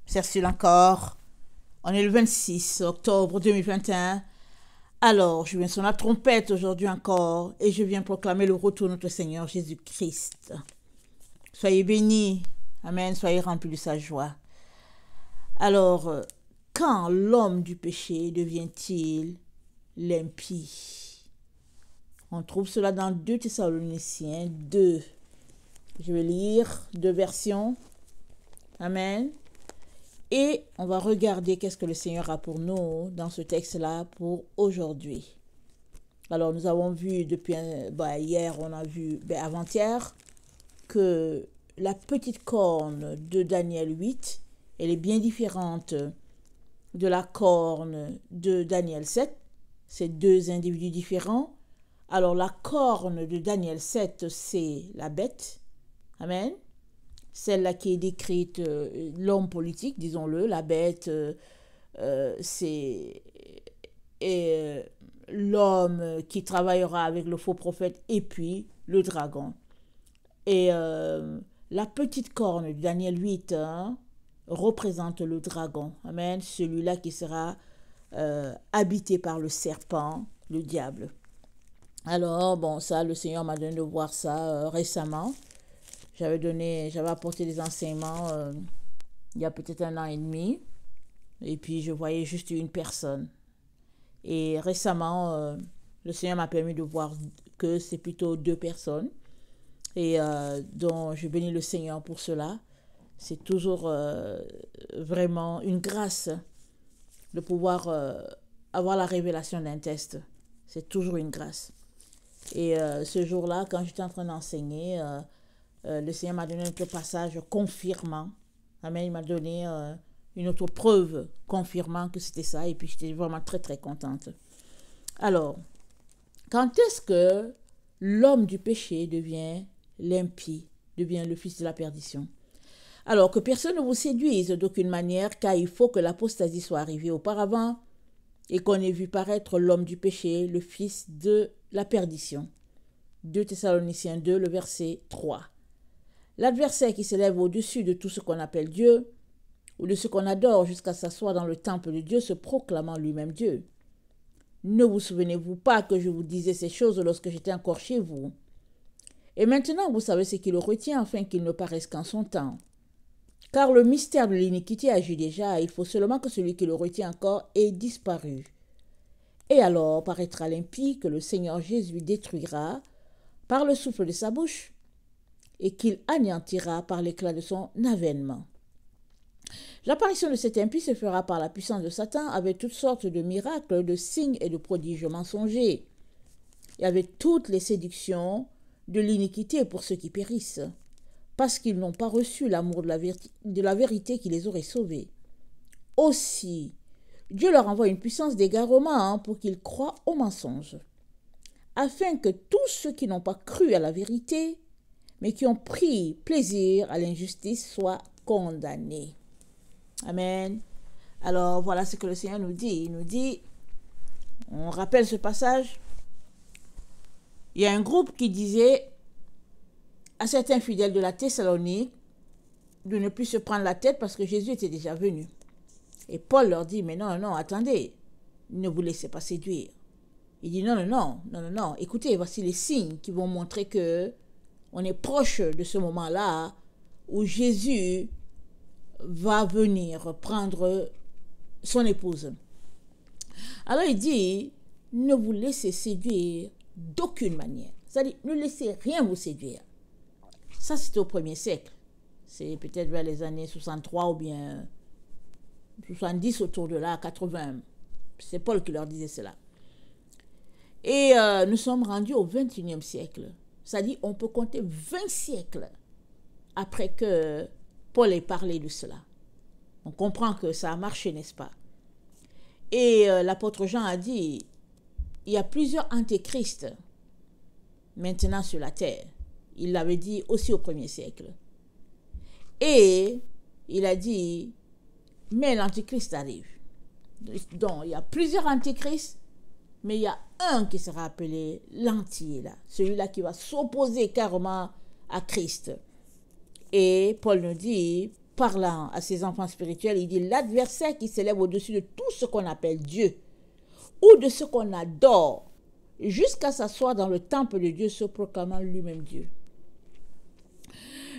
C'est Ursule encore. On est le 26 octobre 2021. Alors, je viens sonner la trompette aujourd'hui encore et je viens proclamer le retour de notre Seigneur Jésus-Christ. Soyez bénis. Amen. Soyez remplis de sa joie. Alors, quand l'homme du péché devient-il l'impie? On trouve cela dans 2 Thessaloniciens 2. Je vais lire 2 versions. Amen. Et on va regarder qu'est-ce que le Seigneur a pour nous dans ce texte-là pour aujourd'hui. Alors, nous avons vu depuis hier, on a vu avant-hier que la petite corne de Daniel 8, elle est bien différente de la corne de Daniel 7. C'est 2 individus différents. Alors, la corne de Daniel 7, c'est la bête. Amen. Celle-là qui est décrite, l'homme politique, disons-le, la bête, c'est l'homme qui travaillera avec le faux prophète et puis le dragon. Et la petite corne de Daniel 8 représente le dragon. Amen. Celui-là qui sera habité par le serpent, le diable. Alors, bon, ça, le Seigneur m'a donné de voir ça récemment. J'avais apporté des enseignements il y a peut-être 1 an et demi. Et puis, je voyais juste une personne. Et récemment, le Seigneur m'a permis de voir que c'est plutôt 2 personnes. Et donc, je bénis le Seigneur pour cela. C'est toujours vraiment une grâce de pouvoir avoir la révélation d'un texte. C'est toujours une grâce. Et ce jour-là, quand j'étais en train d'enseigner, le Seigneur m'a donné un autre passage confirmant. Amen. Il m'a donné une autre preuve confirmant que c'était ça. Et puis, j'étais vraiment très, très contente. Alors, quand est-ce que l'homme du péché devient l'impie, devient le fils de la perdition? Alors, que personne ne vous séduise d'aucune manière, car il faut que l'apostasie soit arrivée auparavant et qu'on ait vu paraître l'homme du péché, le fils de la perdition. 2 Thessaloniciens 2, le verset 3. L'adversaire qui s'élève au-dessus de tout ce qu'on appelle Dieu, ou de ce qu'on adore jusqu'à s'asseoir dans le temple de Dieu, se proclamant lui-même Dieu. Ne vous souvenez-vous pas que je vous disais ces choses lorsque j'étais encore chez vous? Et maintenant vous savez ce qui le retient afin qu'il ne paraisse qu'en son temps. Car le mystère de l'iniquité agit déjà, il faut seulement que celui qui le retient encore ait disparu. Et alors paraîtra l'impie que le Seigneur Jésus détruira par le souffle de sa bouche, et qu'il anéantira par l'éclat de son avènement. L'apparition de cet impie se fera par la puissance de Satan avec toutes sortes de miracles, de signes et de prodiges mensongers, et avec toutes les séductions de l'iniquité pour ceux qui périssent, parce qu'ils n'ont pas reçu l'amour de la vérité qui les aurait sauvés. Aussi, Dieu leur envoie une puissance d'égarement pour qu'ils croient aux mensonges, afin que tous ceux qui n'ont pas cru à la vérité, mais qui ont pris plaisir à l'injustice, soient condamnés. Amen. Alors, voilà ce que le Seigneur nous dit. Il nous dit, on rappelle ce passage, il y a un groupe qui disait à certains fidèles de la Thessalonique de ne plus se prendre la tête parce que Jésus était déjà venu. Et Paul leur dit, mais non, attendez, ne vous laissez pas séduire. Il dit, non, écoutez, voici les signes qui vont montrer que on est proche de ce moment-là où Jésus va venir prendre son épouse. Alors il dit, ne vous laissez séduire d'aucune manière. C'est-à-dire, ne laissez rien vous séduire. Ça, c'était au 1er siècle. C'est peut-être vers les années 63 ou bien 70, autour de là, 80. C'est Paul qui leur disait cela. Et nous sommes rendus au 21e siècle. C'est-à-dire, on peut compter 20 siècles après que Paul ait parlé de cela. On comprend que ça a marché, n'est-ce pas? Et l'apôtre Jean a dit, il y a plusieurs antéchrists maintenant sur la terre. Il l'avait dit aussi au 1er siècle. Et il a dit, mais l'antéchrist arrive. Donc, il y a plusieurs antéchrists, mais il y a un qui sera appelé l'entier, là, celui-là qui va s'opposer carrément à Christ. Et Paul nous dit, parlant à ses enfants spirituels, il dit l'adversaire qui s'élève au-dessus de tout ce qu'on appelle Dieu ou de ce qu'on adore jusqu'à s'asseoir dans le temple de Dieu se proclamant lui-même Dieu.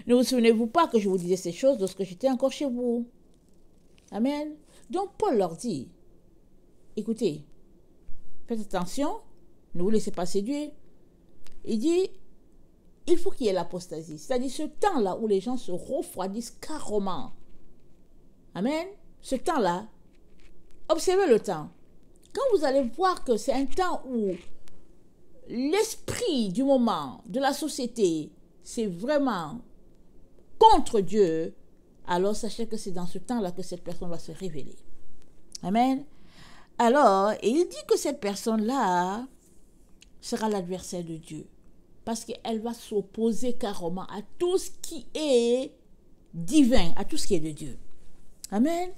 Ne vous souvenez-vous pas que je vous disais ces choses lorsque j'étais encore chez vous? Amen. Donc Paul leur dit, écoutez, faites attention, ne vous laissez pas séduire. Il dit, il faut qu'il y ait l'apostasie. C'est-à-dire ce temps-là où les gens se refroidissent carrément. Amen. Ce temps-là, observez le temps. Quand vous allez voir que c'est un temps où l'esprit du moment, de la société, c'est vraiment contre Dieu, alors sachez que c'est dans ce temps-là que cette personne va se révéler. Amen. Alors, il dit que cette personne-là sera l'adversaire de Dieu. Parce qu'elle va s'opposer carrément à tout ce qui est divin, à tout ce qui est de Dieu. Amen.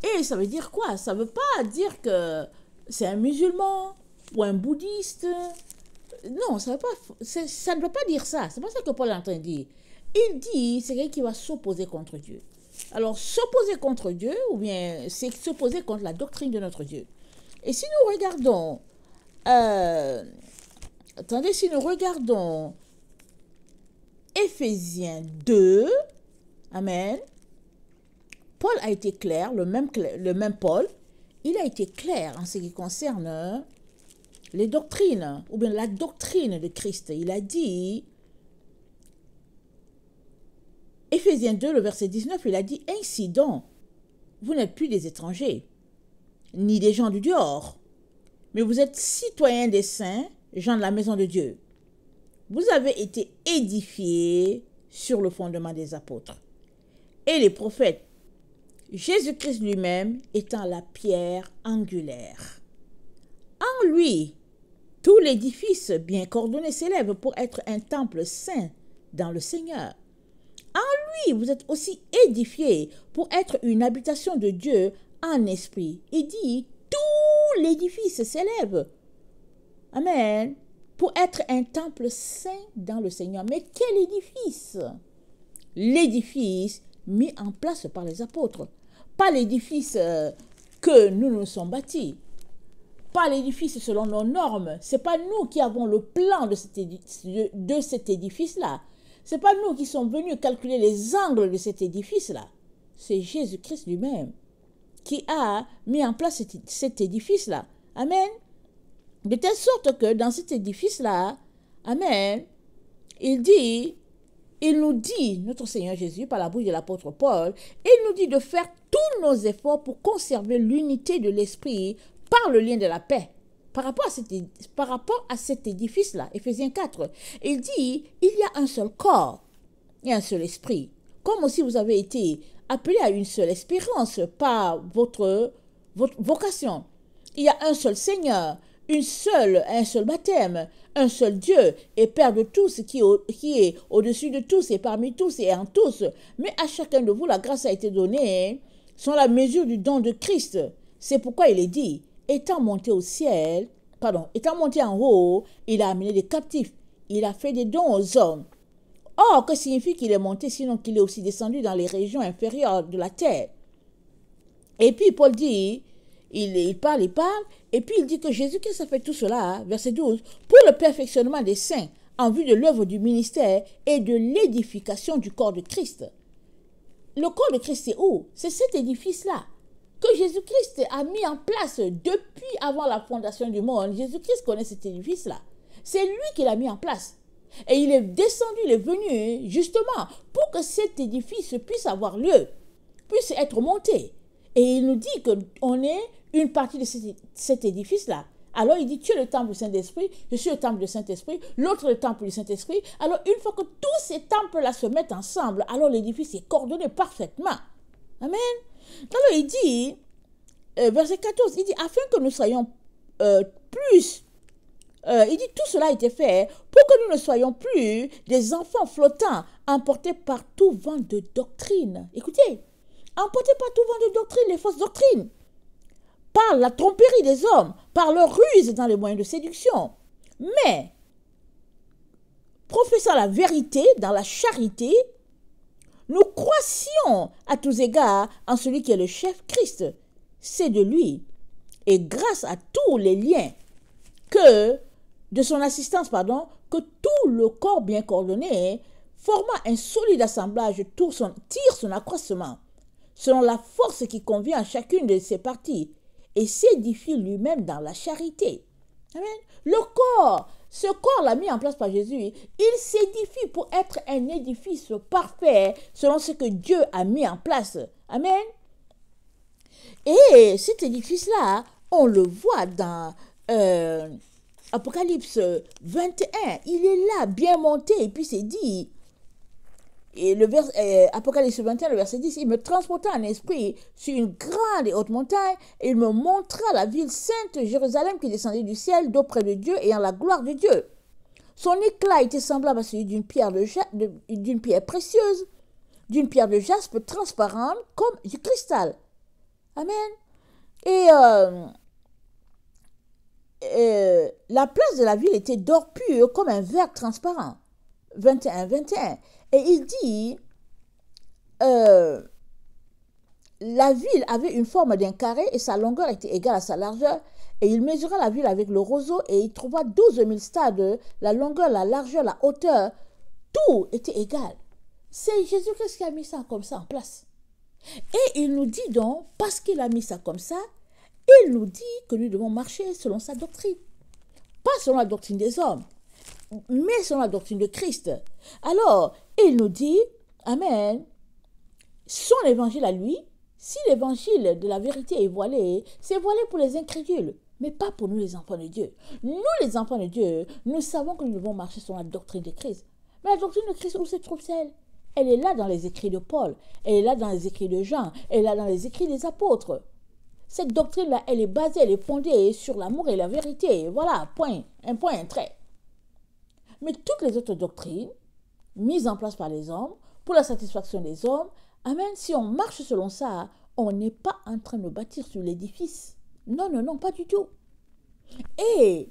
Et ça veut dire quoi? Ça ne veut pas dire que c'est un musulman ou un bouddhiste. Non, ça ne veut pas dire ça. C'est pas ça que Paul est en train de dire. Il dit, c'est quelqu'un qui va s'opposer contre Dieu. Alors, s'opposer contre Dieu, ou bien c'est s'opposer contre la doctrine de notre Dieu. Et si nous regardons... si nous regardons Éphésiens 2, Amen, Paul a été clair, le même Paul, il a été clair en ce qui concerne les doctrines, ou bien la doctrine de Christ. Il a dit, Éphésiens 2, le verset 19, il a dit, ainsi donc, vous n'êtes plus des étrangers, ni des gens du dehors, mais vous êtes citoyens des saints, gens de la maison de Dieu. Vous avez été édifiés sur le fondement des apôtres et les prophètes, Jésus-Christ lui-même étant la pierre angulaire. En lui, tout l'édifice bien coordonné s'élève pour être un temple saint dans le Seigneur. En lui, vous êtes aussi édifiés pour être une habitation de Dieu en esprit. Il dit, tout l'édifice s'élève. Amen. Pour être un temple saint dans le Seigneur. Mais quel édifice? L'édifice mis en place par les apôtres. Pas l'édifice que nous nous sommes bâtis. Pas l'édifice selon nos normes. Ce n'est pas nous qui avons le plan de cet édifice-là. Ce n'est pas nous qui sommes venus calculer les angles de cet édifice-là. C'est Jésus-Christ lui-même qui a mis en place cet édifice-là. Amen. De telle sorte que dans cet édifice-là, Amen, il nous dit, notre Seigneur Jésus, par la bouche de l'apôtre Paul, il nous dit de faire tous nos efforts pour conserver l'unité de l'esprit par le lien de la paix. Par rapport à cet édifice-là, Éphésiens 4, il dit, il y a un seul corps et un seul esprit. Comme aussi vous avez été appelés à une seule espérance par votre vocation. Il y a un seul Seigneur, un seul baptême, un seul Dieu et Père de tous qui est au-dessus de tous et parmi tous et en tous. Mais à chacun de vous, la grâce a été donnée selon la mesure du don de Christ. C'est pourquoi il est dit, étant monté en haut, il a amené des captifs, il a fait des dons aux hommes. Or, que signifie qu'il est monté, sinon qu'il est aussi descendu dans les régions inférieures de la terre? Et puis Paul dit, il parle, et puis il dit que Jésus-Christ a fait tout cela, verset 12, pour le perfectionnement des saints, en vue de l'œuvre du ministère et de l'édification du corps de Christ. Le corps de Christ, c'est où? C'est cet édifice-là que Jésus-Christ a mis en place depuis avant la fondation du monde. Jésus-Christ connaît cet édifice-là. C'est lui qui l'a mis en place. Et il est descendu, il est venu justement pour que cet édifice puisse avoir lieu, puisse être monté. Et il nous dit qu'on est une partie de cet édifice-là. Alors il dit, tu es le temple du Saint-Esprit, je suis le temple du Saint-Esprit, l'autre le temple du Saint-Esprit. Alors une fois que tous ces temples-là se mettent ensemble, alors l'édifice est coordonné parfaitement. Amen. Alors il dit, verset 14, il dit, afin que nous soyons il dit, tout cela a été fait pour que nous ne soyons plus des enfants flottants, emportés par tout vent de doctrine. Écoutez, emportés par tout vent de doctrine, les fausses doctrines, par la tromperie des hommes, par leur ruse dans les moyens de séduction, mais professant la vérité dans la charité, nous croissions à tous égards en celui qui est le chef Christ. C'est de lui, et grâce à tous les liens de son assistance, que tout le corps bien coordonné, formant un solide assemblage, tire son accroissement, selon la force qui convient à chacune de ses parties, et s'édifie lui-même dans la charité. Amen. Le corps, ce corps-là mis en place par Jésus, il s'édifie pour être un édifice parfait selon ce que Dieu a mis en place. Amen. Et cet édifice-là, on le voit dans Apocalypse 21. Il est là, bien monté, et puis c'est dit, et Apocalypse 21, le verset 10, il me transporta en esprit sur une grande et haute montagne, et il me montra la ville sainte Jérusalem qui descendait du ciel d'auprès de Dieu ayant la gloire de Dieu. Son éclat était semblable à celui d'une pierre précieuse, d'une pierre de jaspe transparente comme du cristal. Amen. Et la place de la ville était d'or pur comme un verre transparent. 21. Et il dit, la ville avait une forme d'un carré et sa longueur était égale à sa largeur. Et il mesura la ville avec le roseau et il trouva 12 000 stades, la longueur, la largeur, la hauteur. Tout était égal. C'est Jésus-Christ qui a mis ça comme ça en place. Et il nous dit donc, parce qu'il a mis ça comme ça, il nous dit que nous devons marcher selon sa doctrine. Pas selon la doctrine des hommes, mais selon la doctrine de Christ. Alors, il nous dit, Amen, son évangile à lui, si l'évangile de la vérité est voilé, c'est voilé pour les incrédules, mais pas pour nous les enfants de Dieu. Nous les enfants de Dieu, nous savons que nous devons marcher selon la doctrine de Christ. Mais la doctrine de Christ, où se trouve-t-elle? Elle est là dans les écrits de Paul, elle est là dans les écrits de Jean, elle est là dans les écrits des apôtres. Cette doctrine-là, elle est basée, elle est fondée sur l'amour et la vérité. Voilà, point, un trait. Mais toutes les autres doctrines, mises en place par les hommes, pour la satisfaction des hommes, amen, si on marche selon ça, on n'est pas en train de bâtir sur l'édifice. Non, pas du tout. Et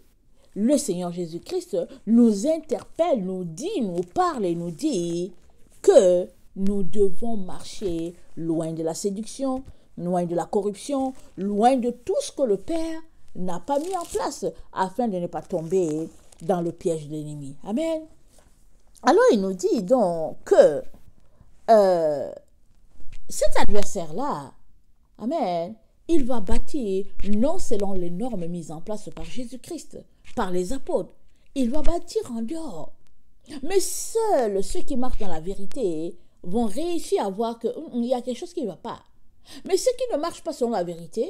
le Seigneur Jésus-Christ nous interpelle, nous dit, nous parle et nous dit que nous devons marcher loin de la séduction, loin de la corruption, loin de tout ce que le Père n'a pas mis en place afin de ne pas tomber dans le piège de l'ennemi. Amen. Alors il nous dit donc que cet adversaire-là, amen, il va bâtir non selon les normes mises en place par Jésus-Christ, par les apôtres. Il va bâtir en dehors. Mais seuls ceux qui marchent dans la vérité vont réussir à voir qu'il y a quelque chose qui ne va pas. Mais ceux qui ne marchent pas selon la vérité,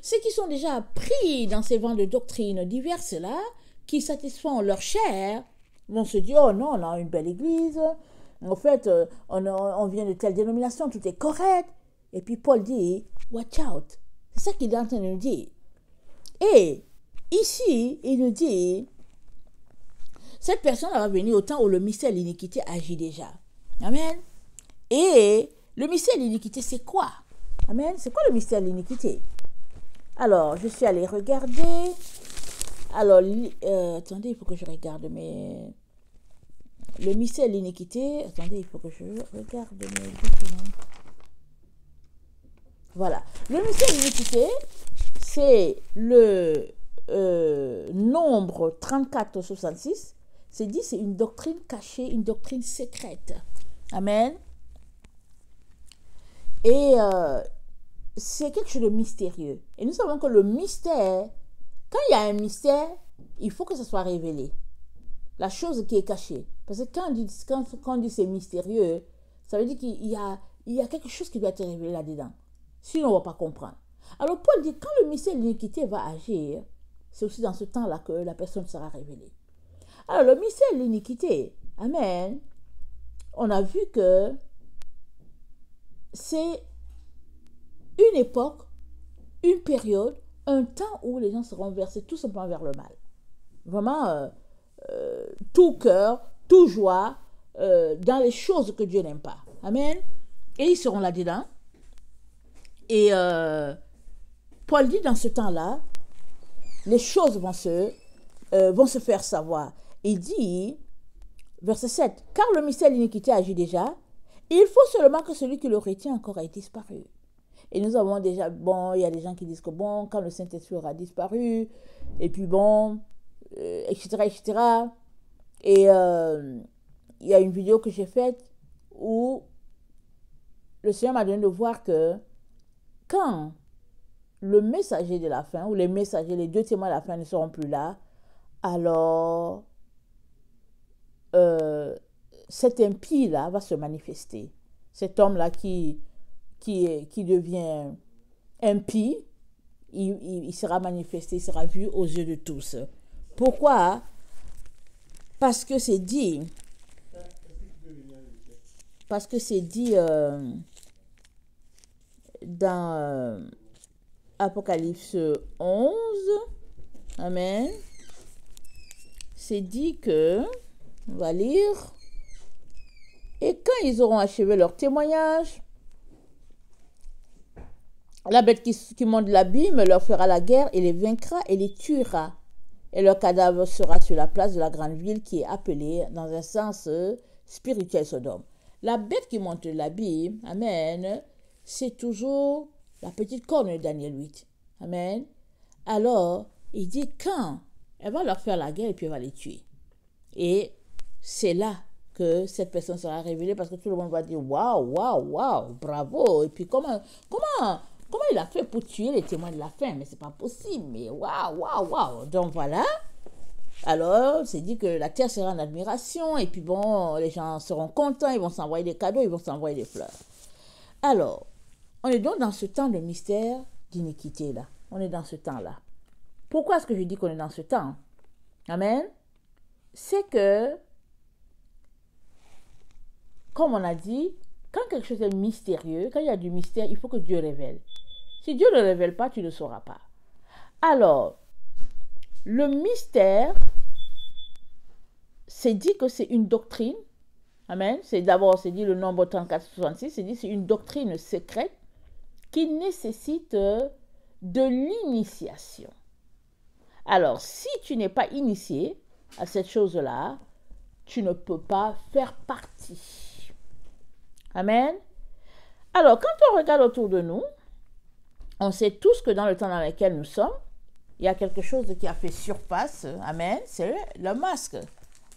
ceux qui sont déjà pris dans ces vents de doctrines diverses-là, qui satisfont leur chair, vont se dire, oh non, on a une belle église, en fait, on vient de telle dénomination, tout est correct. Et puis Paul dit, watch out. C'est ça qu'il est en train de nous dire. Et ici, il nous dit, cette personne va venir au temps où le mystère de l'iniquité agit déjà. Amen. Et le mystère de l'iniquité, c'est quoi? Amen. C'est quoi le mystère de l'iniquité? Alors, je suis allée regarder. Alors, attendez, il faut que je regarde mes... Le mystère de l'iniquité... Attendez, il faut que je regarde mes documents. Voilà. Le mystère de l'iniquité, c'est le nombre 3466. C'est dit, c'est une doctrine cachée, une doctrine secrète. Amen. Et c'est quelque chose de mystérieux. Et nous savons que le mystère, quand il y a un mystère, il faut que ça soit révélé. La chose qui est cachée. Parce que quand on dit c'est mystérieux, ça veut dire qu'il y a quelque chose qui doit être révélé là-dedans. Sinon, on ne va pas comprendre. Alors, Paul dit, quand le mystère de l'iniquité va agir, c'est aussi dans ce temps-là que la personne sera révélée. Alors, le mystère de l'iniquité, amen, on a vu que c'est une époque, une période, un temps où les gens seront versés tout simplement vers le mal. Vraiment, tout cœur, tout joie, dans les choses que Dieu n'aime pas. Amen. Et ils seront là-dedans. Et Paul dit dans ce temps-là, les choses vont se faire savoir. Il dit, verset 7, car le mystère de l'iniquité agit déjà, Il faut seulement que celui qui le retient encore ait disparu. Et nous avons déjà, bon, il y a des gens qui disent que bon, quand le Saint-Esprit aura disparu, et puis bon, etc., etc. Et il y a une vidéo que j'ai faite où le Seigneur m'a donné de voir que quand le messager de la fin, ou les messagers, les deux témoins de la fin ne seront plus là, alors cet impie-là va se manifester. Cet homme-là qui devient impie, il sera manifesté, il sera vu aux yeux de tous. Pourquoi? Parce que c'est dit, dans Apocalypse 11, amen, c'est dit que, on va lire, et quand ils auront achevé leur témoignage, la bête qui monte l'abîme leur fera la guerre et les vaincra et les tuera. Et leur cadavre sera sur la place de la grande ville qui est appelée, dans un sens spirituel, Sodome. La bête qui monte l'abîme, amen, c'est toujours la petite corne de Daniel 8. Amen. Alors, il dit quand elle va leur faire la guerre et puis elle va les tuer. Et c'est là que cette personne sera révélée parce que tout le monde va dire waouh, waouh, waouh, bravo. Et puis comment il a fait pour tuer les témoins de la fin? Mais c'est pas possible. Mais waouh, waouh, waouh. Donc voilà. Alors, c'est dit que la terre sera en admiration. Et puis bon, les gens seront contents. Ils vont s'envoyer des cadeaux. Ils vont s'envoyer des fleurs. Alors, on est donc dans ce temps de mystère d'iniquité là. On est dans ce temps-là. Pourquoi est-ce que je dis qu'on est dans ce temps? Amen. C'est que, comme on a dit, quand quelque chose est mystérieux, quand il y a du mystère, il faut que Dieu révèle. Si Dieu ne le révèle pas, tu ne sauras pas. Alors, le mystère, c'est dit que c'est une doctrine. Amen. C'est dit le nombre 34-66, c'est dit c'est une doctrine secrète qui nécessite de l'initiation. Alors, si tu n'es pas initié à cette chose-là, tu ne peux pas faire partie. Amen. Alors, quand on regarde autour de nous, on sait tous que dans le temps dans lequel nous sommes, il y a quelque chose qui a fait surface, amen, c'est le masque.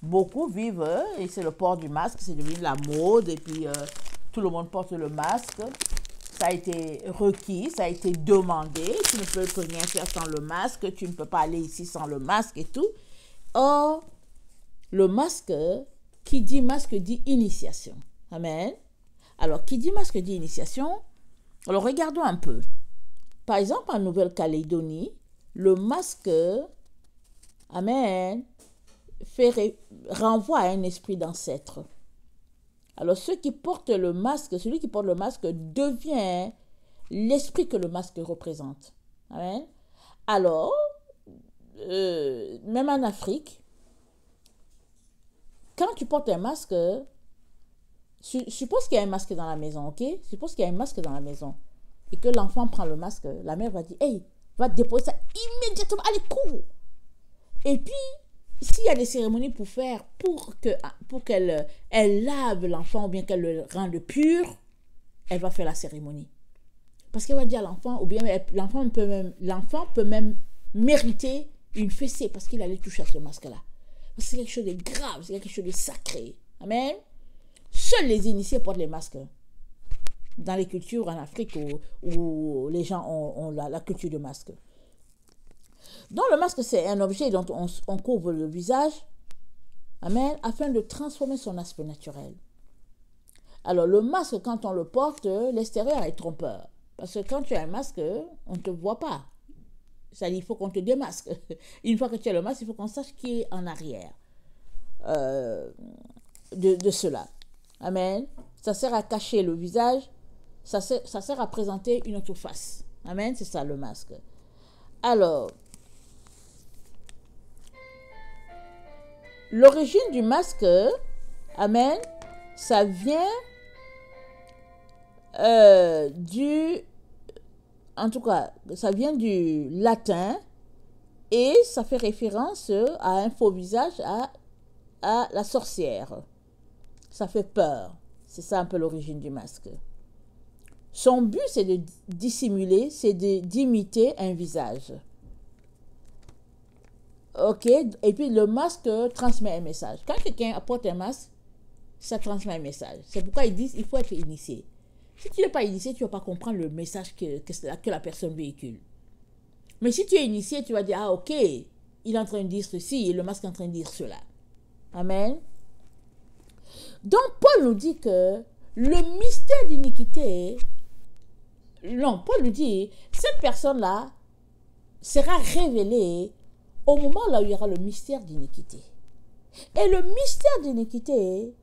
Beaucoup vivent, et c'est le port du masque, c'est devenu la mode, et puis tout le monde porte le masque. Ça a été requis, ça a été demandé, tu ne peux rien faire sans le masque, tu ne peux pas aller ici sans le masque et tout. Or, le masque, qui dit masque dit initiation. Amen. Alors, qui dit masque dit initiation? Alors, regardons un peu. Par exemple, en Nouvelle-Calédonie, le masque, amen, renvoie à un esprit d'ancêtre. Alors, celui qui porte le masque devient l'esprit que le masque représente. Amen. Alors, même en Afrique, quand tu portes un masque, suppose qu'il y a un masque dans la maison, ok? Suppose qu'il y a un masque dans la maison et que l'enfant prend le masque, la mère va dire, hey, va déposer ça immédiatement, allez, cours! Et puis, s'il y a des cérémonies pour faire, pour qu'elle lave l'enfant ou bien qu'elle le rende pur, elle va faire la cérémonie. Parce qu'elle va dire à l'enfant, ou bien l'enfant peut même mériter une fessée parce qu'il allait toucher à ce masque-là. Parce que c'est quelque chose de grave, c'est quelque chose de sacré. Amen. Seuls les initiés portent les masques. Dans les cultures en Afrique où les gens ont la culture du masque. Donc le masque, c'est un objet dont on couvre le visage, amen, afin de transformer son aspect naturel. Alors le masque, quand on le porte, l'extérieur est trompeur. Parce que quand tu as un masque, on ne te voit pas. C'est-à-dire, il faut qu'on te démasque. Une fois que tu as le masque, il faut qu'on sache qui est en arrière de cela. Amen. Ça sert à cacher le visage. Ça sert à présenter une autre face. Amen. C'est ça le masque. Alors, l'origine du masque, amen, ça vient ça vient du latin et ça fait référence à un faux visage, à la sorcière. Ça fait peur. C'est ça un peu l'origine du masque. Son but, c'est de dissimuler, c'est d'imiter un visage. Ok, et puis le masque transmet un message. Quand quelqu'un porte un masque, ça transmet un message. C'est pourquoi ils disent qu'il faut être initié. Si tu n'es pas initié, tu ne vas pas comprendre le message que la personne véhicule. Mais si tu es initié, tu vas dire, ah ok, il est en train de dire ceci et le masque est en train de dire cela. Amen. Donc Paul nous dit que le mystère d'iniquité, non, Paul nous dit, cette personne-là sera révélée au moment là où il y aura le mystère d'iniquité. Et le mystère d'iniquité,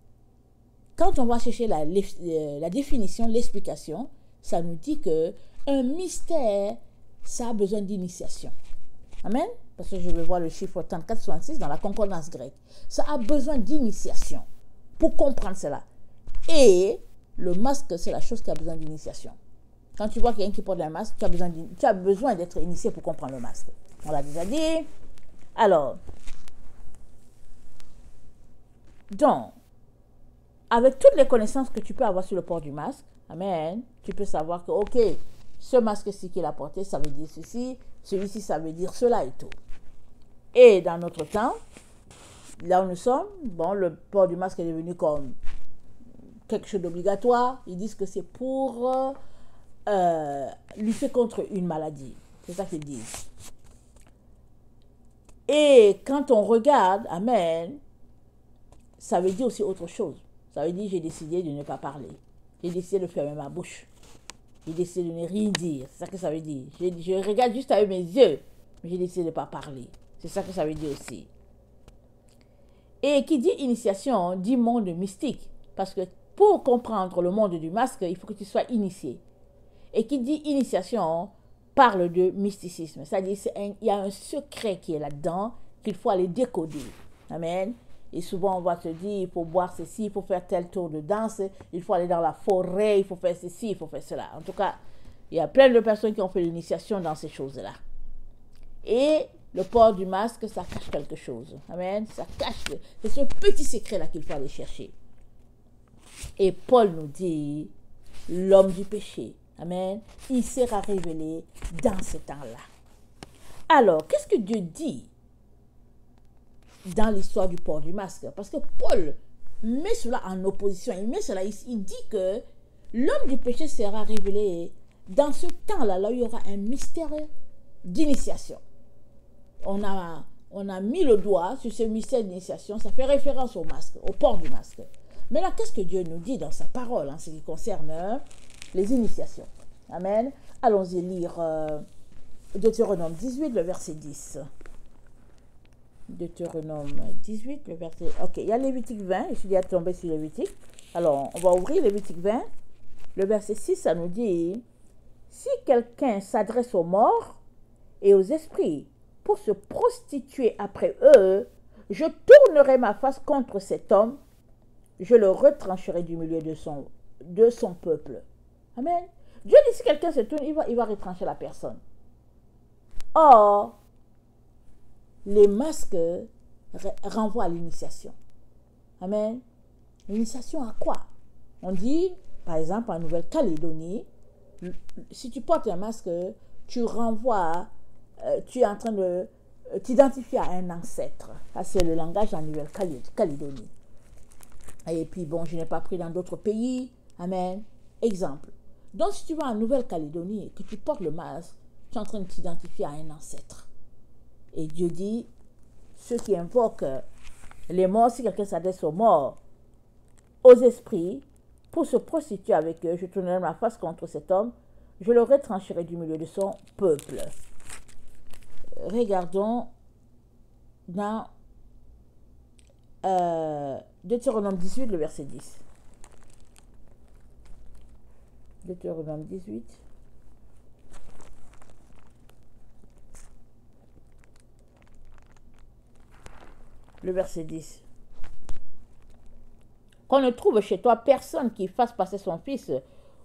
quand on va chercher la définition, l'explication, ça nous dit que un mystère, ça a besoin d'initiation. Amen. Parce que je vais voir le chiffre 34-66 dans la concordance grecque. Ça a besoin d'initiation pour comprendre cela. Et le masque, c'est la chose qui a besoin d'initiation. Quand tu vois quelqu'un qui porte un masque, tu as besoin d'être initié pour comprendre le masque. On l'a déjà dit. Alors, donc, avec toutes les connaissances que tu peux avoir sur le port du masque, amen, tu peux savoir que, ok, ce masque-ci qu'il a porté, ça veut dire ceci, celui-ci, ça veut dire cela et tout. Et dans notre temps, là où nous sommes, bon, le port du masque est devenu comme quelque chose d'obligatoire. Ils disent que c'est pour lutter contre une maladie. C'est ça qu'ils disent. Et quand on regarde, amen, ça veut dire aussi autre chose. Ça veut dire j'ai décidé de ne pas parler. J'ai décidé de fermer ma bouche. J'ai décidé de ne rien dire. C'est ça que ça veut dire. Je regarde juste avec mes yeux, mais j'ai décidé de ne pas parler. C'est ça que ça veut dire aussi. Et qui dit initiation, dit monde mystique. Parce que pour comprendre le monde du masque, il faut que tu sois initié. Et qui dit initiation, parle de mysticisme. C'est-à-dire il y a un secret qui est là-dedans qu'il faut aller décoder. Amen. Et souvent, on va se dire, il faut boire ceci, il faut faire tel tour de danse, il faut aller dans la forêt, il faut faire ceci, il faut faire cela. En tout cas, il y a plein de personnes qui ont fait l'initiation dans ces choses-là. Et le port du masque, ça cache quelque chose. Amen. Ça cache. C'est ce petit secret-là qu'il faut aller chercher. Et Paul nous dit, l'homme du péché, amen, il sera révélé dans ce temps-là. Alors, qu'est-ce que Dieu dit dans l'histoire du port du masque? Parce que Paul met cela en opposition. Il met cela, il dit que l'homme du péché sera révélé dans ce temps-là, là où il y aura un mystère d'initiation. On a mis le doigt sur ce mystère d'initiation. Ça fait référence au masque, au port du masque. Mais là, qu'est-ce que Dieu nous dit dans sa parole en ce qui concerne les initiations? Amen. Allons-y lire Deutéronome 18, le verset 10. Deutéronome 18, le verset... Ok, il y a Lévitique 20, je suis déjà tombé sur Lévitique. Alors, on va ouvrir Lévitique 20. Le verset 6, ça nous dit, si quelqu'un s'adresse aux morts et aux esprits pour se prostituer après eux, je tournerai ma face contre cet homme, je le retrancherai du milieu de son peuple. Amen. Dieu dit, si quelqu'un se tourne, il va retrancher la personne. Or, les masques renvoient à l'initiation. Amen. L'initiation à quoi? On dit, par exemple, en Nouvelle-Calédonie, si tu portes un masque, tu renvoies, tu es en train de t'identifier à un ancêtre. Ça, c'est le langage en Nouvelle-Calédonie. Et puis, bon, je n'ai pas pris dans d'autres pays. Amen. Exemple. Donc, si tu vas en Nouvelle-Calédonie et que tu portes le masque, tu es en train de t'identifier à un ancêtre. Et Dieu dit, ceux qui invoquent les morts, si quelqu'un s'adresse aux morts, aux esprits, pour se prostituer avec eux, je tournerai ma face contre cet homme, je le retrancherai du milieu de son peuple. Regardons dans Deutéronome 18, le verset 10. Deutéronome 18. Le verset 10. Qu'on ne trouve chez toi personne qui fasse passer son fils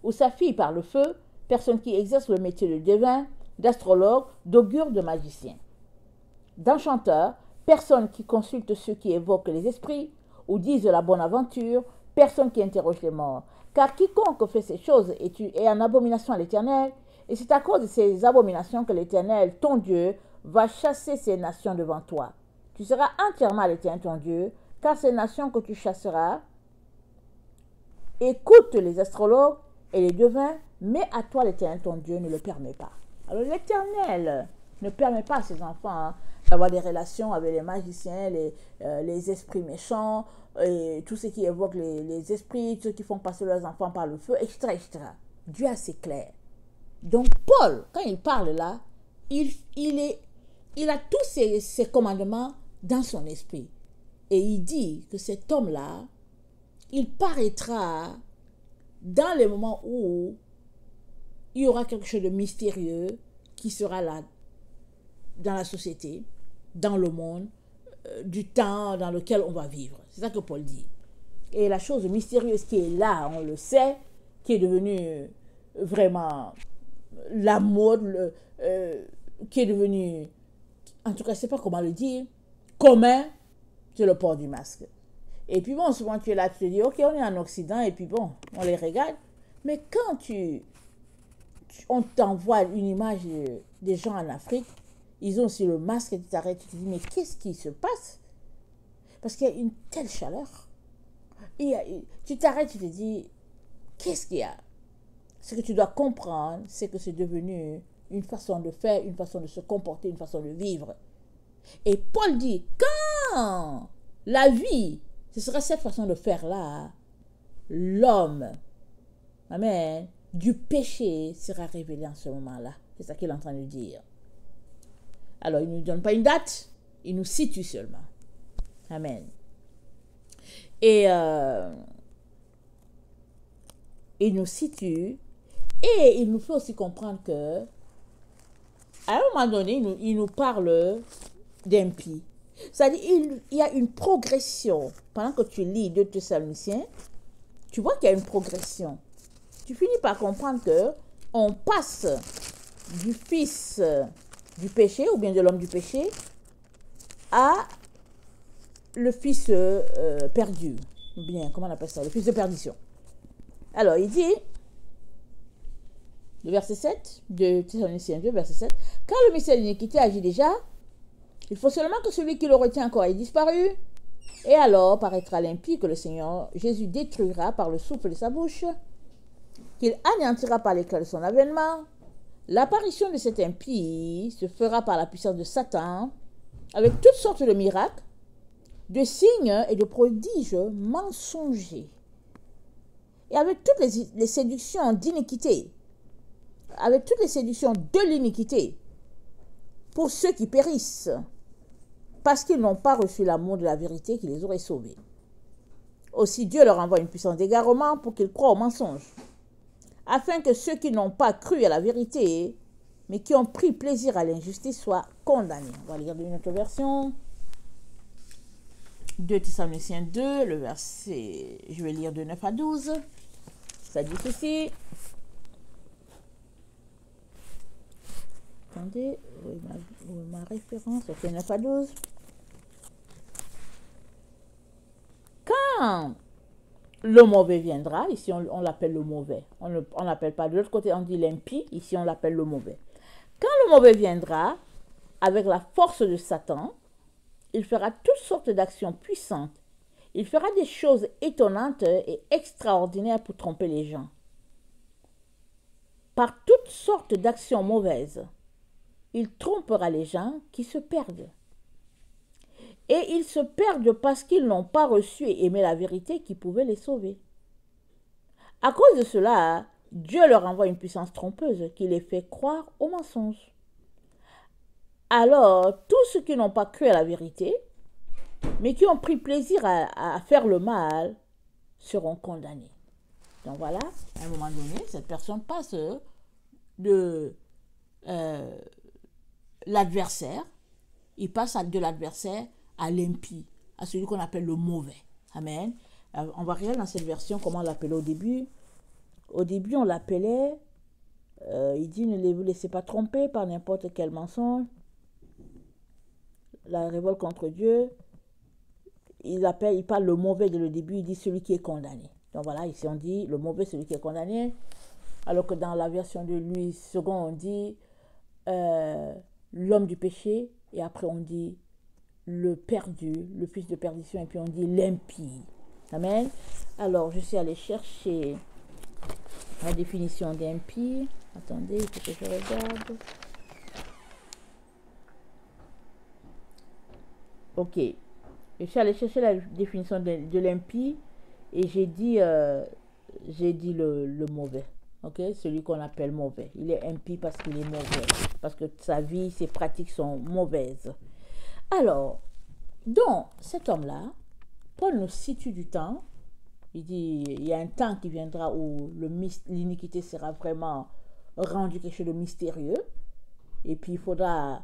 ou sa fille par le feu, personne qui exerce le métier de devin, d'astrologue, d'augure, de magicien, d'enchanteur, personne qui consulte ceux qui évoquent les esprits ou disent la bonne aventure, personne qui interroge les morts. Car quiconque fait ces choses est en abomination à l'Éternel, et c'est à cause de ces abominations que l'Éternel, ton Dieu, va chasser ces nations devant toi. Tu seras entièrement à l'Éternel, ton Dieu, car ces nations que tu chasseras écoutent les astrologues et les devins, mais à toi, l'Éternel, ton Dieu, ne le permet pas. Alors l'Éternel ne permet pas à ses enfants d'avoir des relations avec les magiciens, les esprits méchants, et tout ce qui évoque les esprits, ceux qui font passer leurs enfants par le feu, etc., etc. Dieu est assez clair. Donc Paul, quand il parle là, il a tous ces commandements dans son esprit. Et il dit que cet homme-là, il paraîtra dans les moments où il y aura quelque chose de mystérieux qui sera là dans la société, dans le monde, du temps dans lequel on va vivre. C'est ça que Paul dit. Et la chose mystérieuse qui est là, on le sait, qui est devenue vraiment la mode, qui est devenue, en tout cas, je ne sais pas comment le dire, commun, c'est le port du masque. Et puis bon, souvent tu es là, tu te dis, ok, on est en Occident, et puis bon, on les regarde. Mais quand on t'envoie une image des gens en Afrique, ils ont aussi le masque, et tu t'arrêtes, tu te dis, mais qu'est-ce qui se passe? Parce qu'il y a une telle chaleur. Tu t'arrêtes, tu te dis, qu'est-ce qu'il y a? Ce que tu dois comprendre, c'est que c'est devenu une façon de faire, une façon de se comporter, une façon de vivre. Et Paul dit, quand la vie, ce sera cette façon de faire-là, l'homme, amen, du péché sera révélé en ce moment-là. C'est ça qu'il est en train de dire. Alors, il ne nous donne pas une date, il nous situe seulement. Amen. Et il nous situe, et il nous fait aussi comprendre que, à un moment donné, il nous parle d'impie. C'est-à-dire, il y a une progression. Pendant que tu lis 2 Thessaloniciens, tu vois qu'il y a une progression. Tu finis par comprendre que on passe du fils du péché, ou bien de l'homme du péché, à le fils perdu. Ou bien, comment on appelle ça? Le fils de perdition. Alors, il dit, le verset 7, de Thessaloniciens 2, verset 7, « Car le mystère de l'iniquité agit déjà, il faut seulement que celui qui le retient encore ait disparu, et alors paraîtra l'impie que le Seigneur Jésus détruira par le souffle de sa bouche, qu'il anéantira par l'éclat de son avènement. L'apparition de cet impie se fera par la puissance de Satan, avec toutes sortes de miracles, de signes et de prodiges mensongers, et avec toutes les séductions d'iniquité, avec toutes les séductions de l'iniquité, pour ceux qui périssent, parce qu'ils n'ont pas reçu l'amour de la vérité qui les aurait sauvés. Aussi Dieu leur envoie une puissance d'égarement pour qu'ils croient au mensonge, afin que ceux qui n'ont pas cru à la vérité, mais qui ont pris plaisir à l'injustice, soient condamnés. On va lire une autre version. 2 Thessaloniciens 2, le verset, je vais lire de 9 à 12. Ça dit ceci. Attendez, ma référence, ok, 9 à 12. Quand le mauvais viendra, ici on l'appelle le mauvais, on l'appelle pas, de l'autre côté on dit l'impie, ici on l'appelle le mauvais. Quand le mauvais viendra, avec la force de Satan, il fera toutes sortes d'actions puissantes. Il fera des choses étonnantes et extraordinaires pour tromper les gens. Par toutes sortes d'actions mauvaises, il trompera les gens qui se perdent. Et ils se perdent parce qu'ils n'ont pas reçu et aimé la vérité qui pouvait les sauver. À cause de cela, Dieu leur envoie une puissance trompeuse qui les fait croire aux mensonges. Alors, tous ceux qui n'ont pas cru à la vérité, mais qui ont pris plaisir à faire le mal, seront condamnés. Donc voilà, à un moment donné, cette personne passe de l'adversaire, il passe de l'adversaire à l'impie, à celui qu'on appelle le mauvais. Amen. On va regarder dans cette version comment on l'appelait au début. Au début, on l'appelait, il dit, ne vous laissez pas tromper par n'importe quel mensonge. La révolte contre Dieu. il parle le mauvais dès le début, il dit celui qui est condamné. Donc voilà, ici on dit le mauvais, celui qui est condamné. Alors que dans la version de Louis II, on dit l'homme du péché, et après on dit le perdu, le fils de perdition, et puis on dit l'impie. Amen. Alors, je suis allée chercher la définition d'impie. Attendez, il faut que je regarde. Ok. Je suis allée chercher la définition de l'impie et j'ai dit le mauvais. Ok, celui qu'on appelle mauvais. Il est impie parce qu'il est mauvais. Parce que sa vie, ses pratiques sont mauvaises. Alors, donc, cet homme-là, Paul nous situe du temps. Il dit, il y a un temps qui viendra où l'iniquité sera vraiment rendue quelque chose de mystérieux. Et puis, il faudra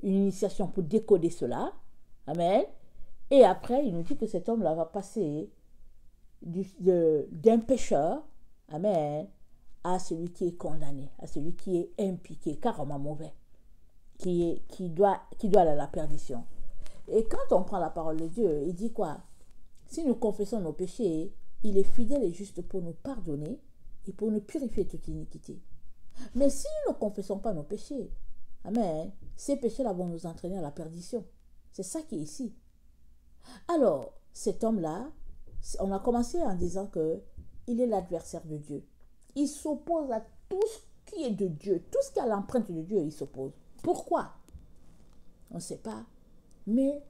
une initiation pour décoder cela. Amen. Et après, il nous dit que cet homme-là va passer d'un pécheur, amen, à celui qui est condamné, à celui qui est impie, qui est carrément mauvais, qui doit aller à la perdition. Et quand on prend la parole de Dieu, il dit quoi? Si nous confessons nos péchés, il est fidèle et juste pour nous pardonner et pour nous purifier de toute iniquité. Mais si nous ne confessons pas nos péchés, amen, ces péchés-là vont nous entraîner à la perdition. C'est ça qui est ici. Alors, cet homme-là, on a commencé en disant qu'il est l'adversaire de Dieu. Il s'oppose à tout ce qui est de Dieu. Tout ce qui a l'empreinte de Dieu, il s'oppose. Pourquoi? On ne sait pas. Mais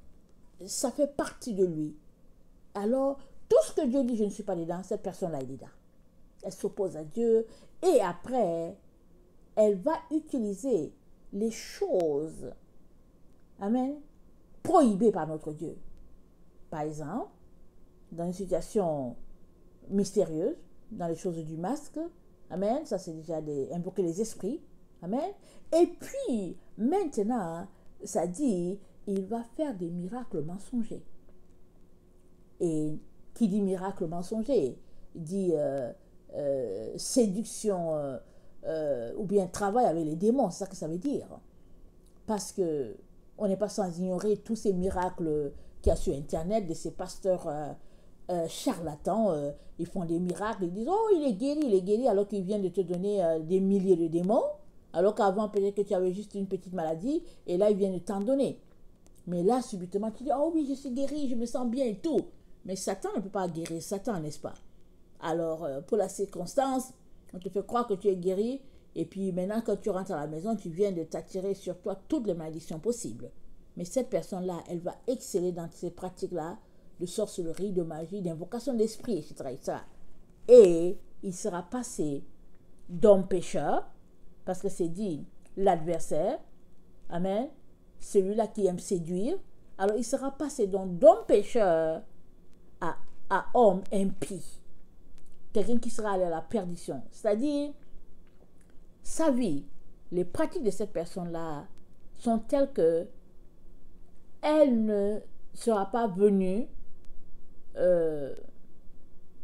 ça fait partie de lui. Alors, tout ce que Dieu dit, je ne suis pas dedans, cette personne-là est dedans. Elle s'oppose à Dieu et après, elle va utiliser les choses, amen, prohibées par notre Dieu. Par exemple, dans une situation mystérieuse, dans les choses du masque, amen, ça c'est déjà invoquer les esprits, amen. Et puis, maintenant, ça dit, il va faire des miracles mensongers. Et qui dit miracle mensonger, dit séduction ou bien travail avec les démons, c'est ça que ça veut dire. Parce que on n'est pas sans ignorer tous ces miracles qu'il y a sur Internet, de ces pasteurs charlatans, ils font des miracles, ils disent « Oh, il est guéri », alors qu'ils viennent de te donner des milliers de démons, alors qu'avant, peut-être que tu avais juste une petite maladie, et là, ils viennent de t'en donner. Mais là, subitement, tu dis « Oh oui, je suis guéri, je me sens bien et tout ». Mais Satan ne peut pas guérir Satan, n'est-ce pas? Alors, pour la circonstance, on te fait croire que tu es guéri, et puis maintenant, quand tu rentres à la maison, tu viens de t'attirer sur toi toutes les malédictions possibles. Mais cette personne-là, elle va exceller dans ces pratiques-là, de sorcellerie, de magie, d'invocation d'esprit, etc. Et il sera passé d'homme pécheur, parce que c'est dit l'adversaire, amen, celui-là qui aime séduire. Alors, il sera passé d'homme pécheur à homme impie. Quelqu'un qui sera allé à la perdition. C'est-à-dire, sa vie, les pratiques de cette personne-là sont telles que elle ne sera pas venue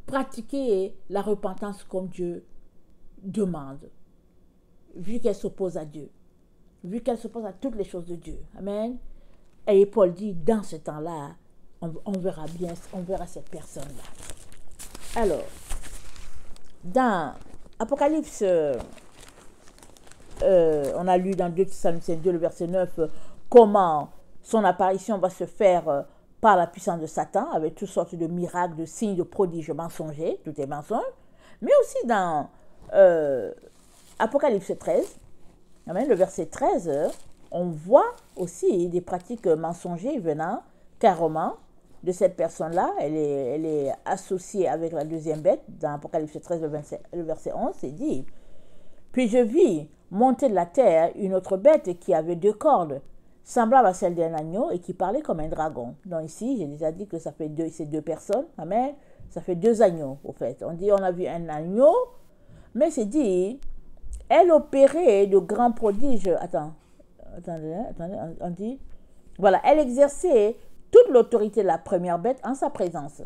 pratiquer la repentance comme Dieu demande, vu qu'elle s'oppose à Dieu, vu qu'elle s'oppose à toutes les choses de Dieu. Amen. Et Paul dit, dans ce temps-là, on verra bien, on verra cette personne-là. Alors, dans Apocalypse, on a lu dans 2 Thessaloniciens 2, le verset 9, comment son apparition va se faire par la puissance de Satan, avec toutes sortes de miracles, de signes, de prodiges mensongers, tout est mensonge. Mais aussi dans Apocalypse 13, le verset 13, on voit aussi des pratiques mensongères venant carrément de cette personne-là. Elle est associée avec la deuxième bête. Dans Apocalypse 13, le verset 11, c'est dit « Puis je vis monter de la terre une autre bête qui avait 2 cornes, semblable à celle d'un agneau et qui parlait comme un dragon. » Donc ici, j'ai déjà dit que ça fait c'est 2 personnes. Amen. Ça fait 2 agneaux, au fait. On dit on a vu un agneau, mais c'est dit, elle opérait de grands prodiges. Attendez, on dit, voilà, elle exerçait toute l'autorité de la première bête en sa présence.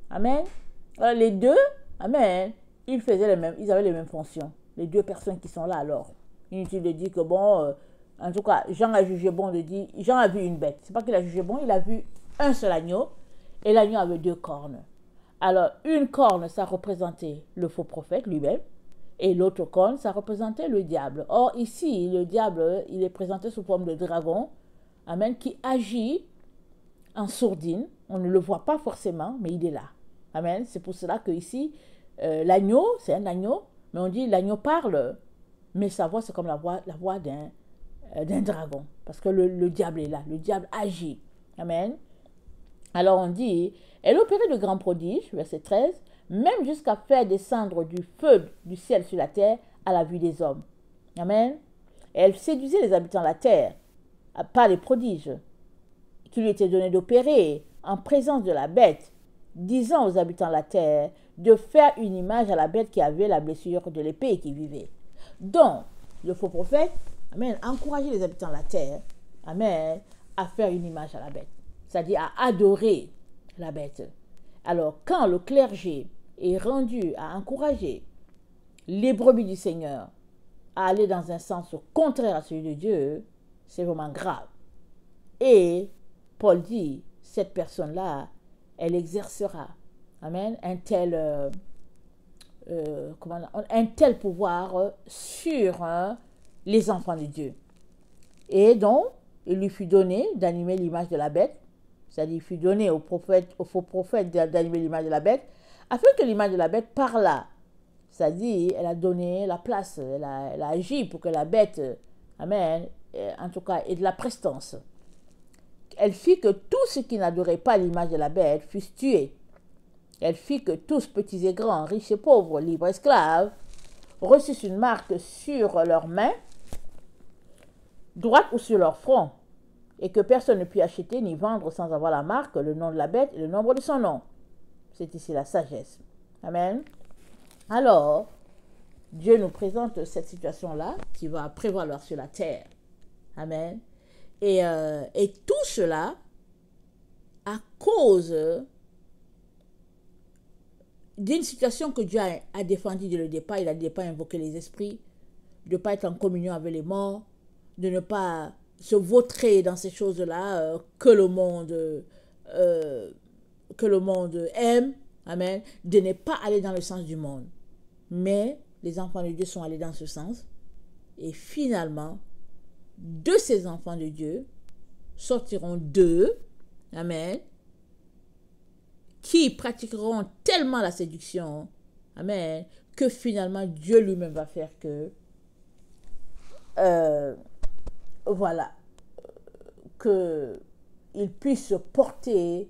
Amen. Alors, les deux, amen, ils avaient les mêmes fonctions. Les 2 personnes qui sont là alors. Inutile de dire que bon, en tout cas, Jean a jugé bon de dire, Jean a vu une bête. C'est pas qu'il a jugé bon, il a vu un seul agneau. Et l'agneau avait 2 cornes. Alors, une corne, ça représentait le faux prophète lui-même. Et l'autre corne, ça représentait le diable. Or, ici, le diable, il est présenté sous forme de dragon. Amen. Qui agit en sourdine. On ne le voit pas forcément, mais il est là. Amen. C'est pour cela que ici, l'agneau, c'est un agneau. Mais on dit l'agneau parle. Mais sa voix, c'est comme la voix d'un dragon. Parce que le diable est là. Le diable agit. Amen. Alors on dit, elle opérait de grands prodiges, verset 13, même jusqu'à faire descendre du feu du ciel sur la terre à la vue des hommes. Amen. Et elle séduisait les habitants de la terre par les prodiges qui lui étaient donnés d'opérer en présence de la bête, disant aux habitants de la terre de faire une image à la bête qui avait la blessure de l'épée et qui vivait. Donc, le faux prophète, amen, encourageait les habitants de la terre, amen, à faire une image à la bête, c'est-à-dire à adorer la bête. Alors, quand le clergé est rendu à encourager les brebis du Seigneur à aller dans un sens contraire à celui de Dieu, c'est vraiment grave. Et Paul dit, cette personne-là, elle exercera, amen, un tel pouvoir sur les enfants de Dieu. Et donc, il lui fut donné d'animer l'image de la bête, c'est-à-dire il fut donné au faux prophète d'animer l'image de la bête, afin que l'image de la bête parlât. C'est-à-dire, elle a donné la place, elle a agi pour que la bête, amen, en tout cas, ait de la prestance. Elle fit que tous ceux qui n'adoraient pas l'image de la bête fussent tués. Elle fit que tous, petits et grands, riches et pauvres, libres et esclaves, reçussent une marque sur leurs mains, droite ou sur leur front, et que personne ne put acheter ni vendre sans avoir la marque, le nom de la bête et le nombre de son nom. C'est ici la sagesse. Amen. Alors, Dieu nous présente cette situation-là qui va prévaloir sur la terre. Amen. Et tout cela à cause d'une situation que Dieu a défendue dès le départ. Il a dit de ne pas invoquer les esprits, de ne pas être en communion avec les morts, de ne pas se vautrer dans ces choses-là que le monde aime, amen, de ne pas aller dans le sens du monde. Mais les enfants de Dieu sont allés dans ce sens. Et finalement, de ces enfants de Dieu sortiront 2, amen, qui pratiqueront tellement la séduction, amen, que finalement Dieu lui-même va faire que voilà, qu'ils puissent porter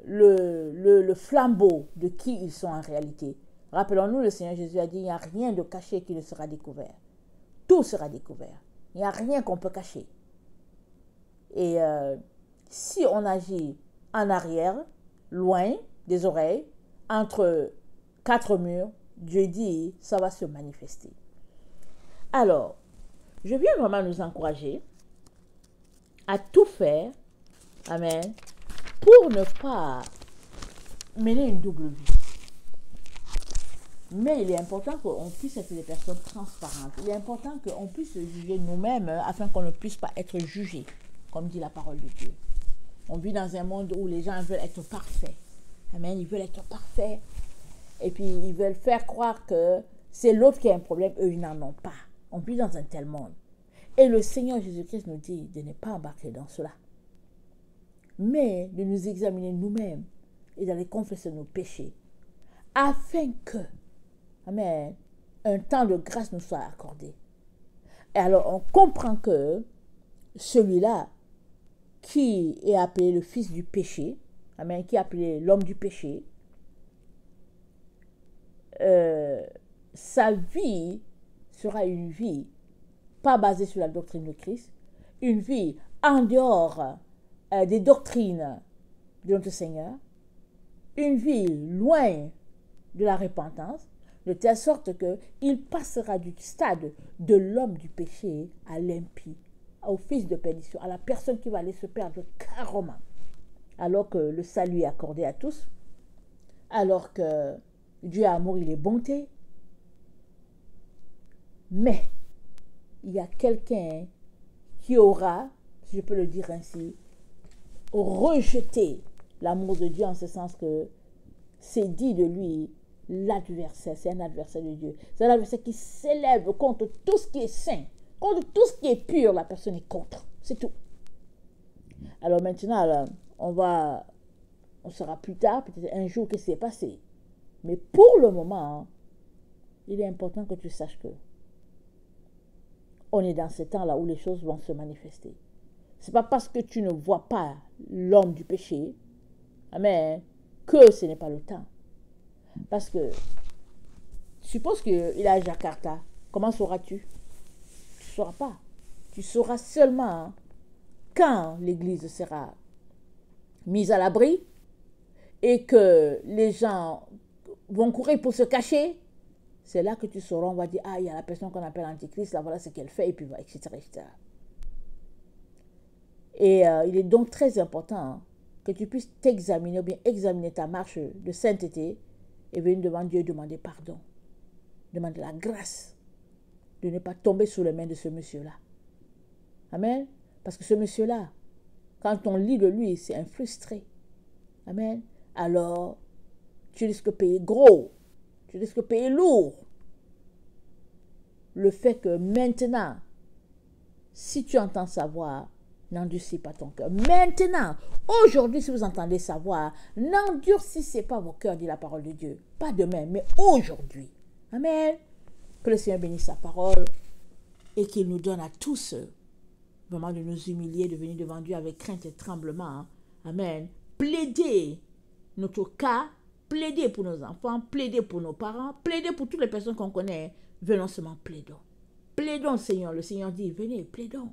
le flambeau de qui ils sont en réalité. Rappelons-nous, le Seigneur Jésus a dit, il n'y a rien de caché qui ne sera découvert. Tout sera découvert. Il n'y a rien qu'on peut cacher. Et si on agit en arrière, loin des oreilles, entre 4 murs, Dieu dit, ça va se manifester. Alors, je viens vraiment nous encourager à tout faire, amen, pour ne pas mener une double vie. Mais il est important qu'on puisse être des personnes transparentes. Il est important qu'on puisse juger nous-mêmes afin qu'on ne puisse pas être jugé, comme dit la parole de Dieu. On vit dans un monde où les gens veulent être parfaits. Amen, ils veulent être parfaits. Et puis, ils veulent faire croire que c'est l'autre qui a un problème, eux, ils n'en ont pas. On vit dans un tel monde. Et le Seigneur Jésus-Christ nous dit de ne pas embarquer dans cela. Mais de nous examiner nous-mêmes et d'aller confesser nos péchés. Afin que, amen, un temps de grâce nous soit accordé. Et alors, on comprend que celui-là qui est appelé le fils du péché, amen, qui est appelé l'homme du péché, sa vie sera une vie pas basée sur la doctrine de Christ, une vie en dehors des doctrines de notre Seigneur, une vie loin de la repentance, de telle sorte qu'il passera du stade de l'homme du péché à l'impie, au fils de perdition, à la personne qui va aller se perdre carrément, alors que le salut est accordé à tous, alors que Dieu a amour, il est bonté. Mais il y a quelqu'un qui aura, si je peux le dire ainsi, rejeté l'amour de Dieu en ce sens que c'est dit de lui, l'adversaire, c'est un adversaire de Dieu. C'est un adversaire qui s'élève contre tout ce qui est saint, contre tout ce qui est pur, la personne est contre. C'est tout. Alors maintenant, on saura plus tard, peut-être un jour, qu'est-ce qui s'est passé. Mais pour le moment, il est important que tu saches que on est dans ce temps-là où les choses vont se manifester. Ce n'est pas parce que tu ne vois pas l'homme du péché, amen, que ce n'est pas le temps. Parce que, suppose qu'il est à Jakarta, comment sauras-tu? Tu ne sauras pas. Tu sauras seulement quand l'église sera mise à l'abri et que les gens vont courir pour se cacher. C'est là que tu sauras, on va dire, ah, il y a la personne qu'on appelle Antichrist, là, voilà ce qu'elle fait, et puis, etc., etc. Et il est donc très important que tu puisses t'examiner, ou bien examiner ta marche de sainteté, et venir devant Dieu et demander pardon. Demander la grâce de ne pas tomber sous les mains de ce monsieur-là. Amen. Parce que ce monsieur-là, quand on lit de lui, c'est un frustré. Amen. Alors, tu risques de payer gros. Tu risques de payer lourd. Le fait que maintenant, si tu entends sa voix, n'endurcis pas ton cœur. Maintenant, aujourd'hui, si vous entendez sa voix, n'endurcissez pas vos cœurs, dit la parole de Dieu. Pas demain, mais aujourd'hui. Amen. Que le Seigneur bénisse sa parole et qu'il nous donne à tous vraiment de nous humilier, de venir devant Dieu avec crainte et tremblement. Amen. Plaider notre cas, plaider pour nos enfants, plaider pour nos parents, plaider pour toutes les personnes qu'on connaît. Venons seulement plaidons. Plaidons, Seigneur. Le Seigneur dit, venez, plaidons.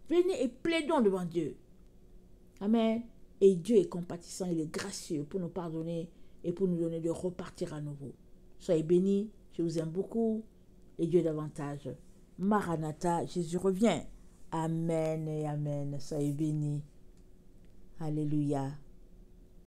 Venez et plaidons devant Dieu. Amen. Et Dieu est compatissant, il est gracieux pour nous pardonner et pour nous donner de repartir à nouveau. Soyez bénis, je vous aime beaucoup et Dieu davantage. Maranatha, Jésus revient. Amen et amen. Soyez bénis. Alléluia.